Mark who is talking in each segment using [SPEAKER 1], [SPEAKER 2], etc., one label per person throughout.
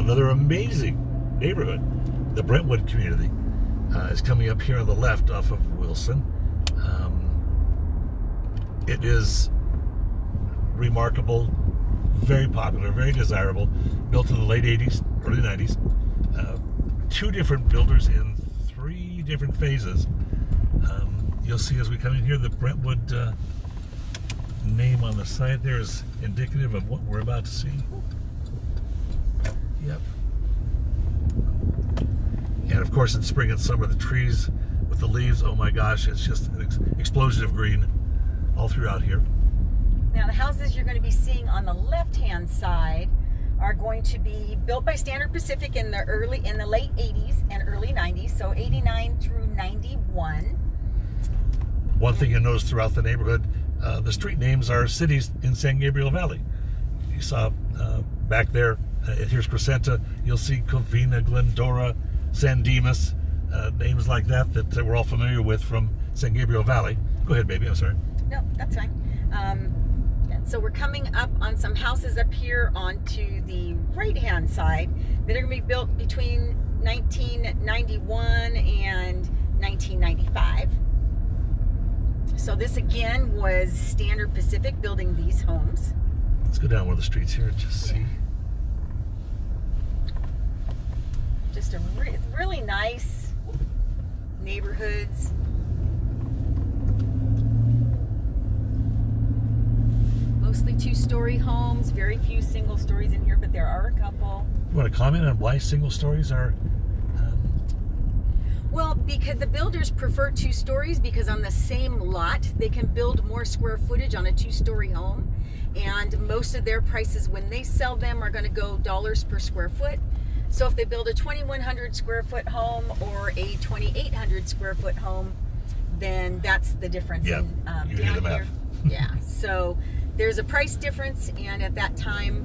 [SPEAKER 1] another amazing neighborhood. The Brentwood community is coming up here on the left off of Wilson. It is remarkable, very popular, very desirable, built in the late 80s, early 90s. Two different builders in three different phases. You'll see as we come in here, the Brentwood name on the side there is indicative of what we're about to see. Yep. And of course in spring and summer, the trees with the leaves, oh my gosh, it's just an explosion of green all throughout here.
[SPEAKER 2] Now the houses you're going to be seeing on the left-hand side are going to be built by Standard Pacific in the late 80s and early 90s, so 89 through 91.
[SPEAKER 1] One thing you notice throughout the neighborhood, the street names are cities in San Gabriel Valley. You saw back there, here's Crescenta, you'll see Covina, Glendora, San Dimas, names like that we're all familiar with from San Gabriel Valley. Go ahead, baby, I'm sorry.
[SPEAKER 2] No, that's fine. So we're coming up on some houses up here onto the right-hand side that are going to be built between 1991 and 1995. So this again was Standard Pacific building these homes.
[SPEAKER 1] Let's go down one of the streets here and just see.
[SPEAKER 2] Just a really nice neighborhoods. Mostly two-story homes, very few single stories in here, but there are a couple.
[SPEAKER 1] You want to comment on why single stories are?
[SPEAKER 2] Well, because the builders prefer two stories because on the same lot, they can build more square footage on a two-story home. And most of their prices when they sell them are going to go dollars per square foot. So if they build a 2,100 square foot home or a 2,800 square foot home, then that's the difference.
[SPEAKER 1] Yeah,
[SPEAKER 2] in, down here. Yeah, so there's a price difference, and at that time,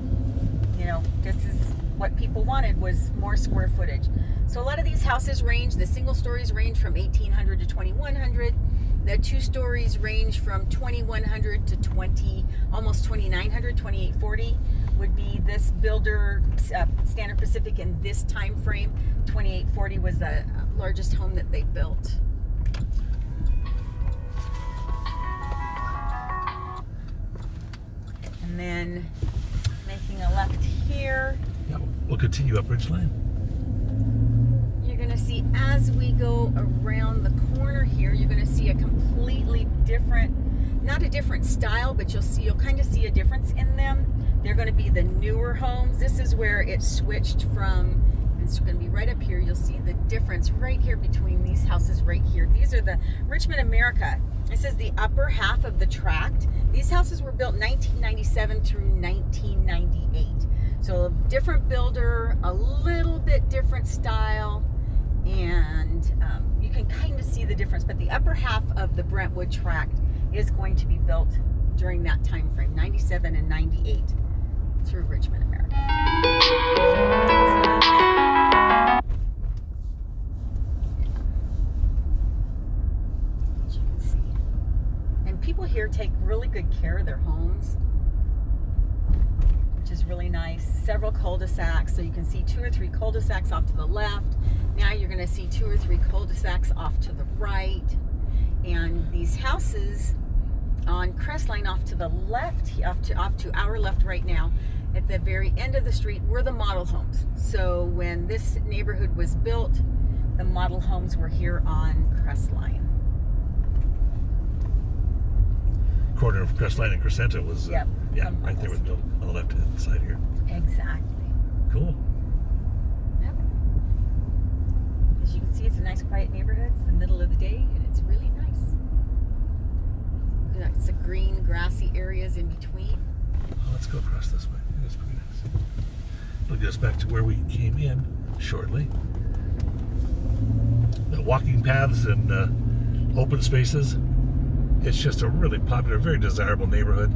[SPEAKER 2] you know, this is what people wanted was more square footage. So a lot of these houses range, the single stories range from 1,800 to 2,100. The two stories range from 2,100 to almost 2,900, 2,840 would be this builder, Standard Pacific in this time frame. 2,840 was the largest home that they built. And then making a left here.
[SPEAKER 1] Yeah, we'll continue up Ridge Lane.
[SPEAKER 2] You're going to see as we go around the corner here, you're going to see a completely different, not a different style, but you'll kind of see a difference in them. They're going to be the newer homes. This is where it switched from, it's going to be right up here. You'll see the difference right here between these houses right here. These are the Richmond America. This is the upper half of the tract. These houses were built 1997 through 1998. So a different builder, a little bit different style, and you can kind of see the difference. But the upper half of the Brentwood tract is going to be built during that time frame, 97 and 98, through Richmond America. As you can see. And people here take really good care of their homes, which is really nice. Several cul-de-sacs, so you can see 2 or 3 cul-de-sacs off to the left. Now you're going to see 2 or 3 cul-de-sacs off to the right. And these houses on Crestline off to the left, off to our left right now, at the very end of the street, were the model homes. So when this neighborhood was built, the model homes were here on Crestline.
[SPEAKER 1] Corner of Crestline and Crescenta was,
[SPEAKER 2] Yep,
[SPEAKER 1] yeah, right there with on the left-hand side here.
[SPEAKER 2] Exactly.
[SPEAKER 1] Cool.
[SPEAKER 2] Yep. As you can see, it's a nice quiet neighborhood. It's the middle of the day, and it's really nice. It's the green, grassy areas in between.
[SPEAKER 1] Let's go across this way. It's pretty nice. It'll get us back to where we came in shortly. The walking paths and open spaces. It's just a really popular, very desirable neighborhood.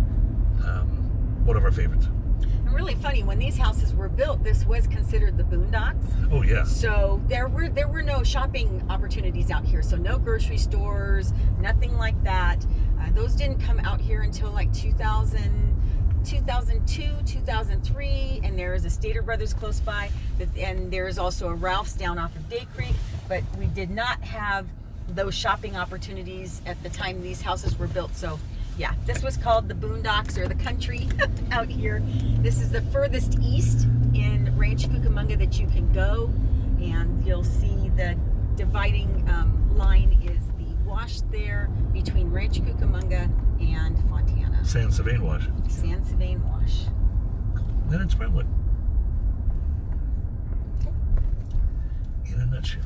[SPEAKER 1] One of our favorites.
[SPEAKER 2] And really funny, when these houses were built, this was considered the boondocks.
[SPEAKER 1] Oh yeah.
[SPEAKER 2] So there were no shopping opportunities out here. So no grocery stores, nothing like that. Those didn't come out here until like 2000, 2002, 2003, and there is a Stater Brothers close by, and there is also a Ralph's down off of Day Creek, but we did not have those shopping opportunities at the time these houses were built. So yeah, this was called the boondocks or the country out here. This is the furthest east in Rancho Cucamonga that you can go, and you'll see the dividing line is the wash there between Rancho Cucamonga and Fontana.
[SPEAKER 1] San Sylvain Wash.
[SPEAKER 2] San Sylvain Wash.
[SPEAKER 1] Then it's Brentwood.
[SPEAKER 2] Okay.
[SPEAKER 1] In a nutshell.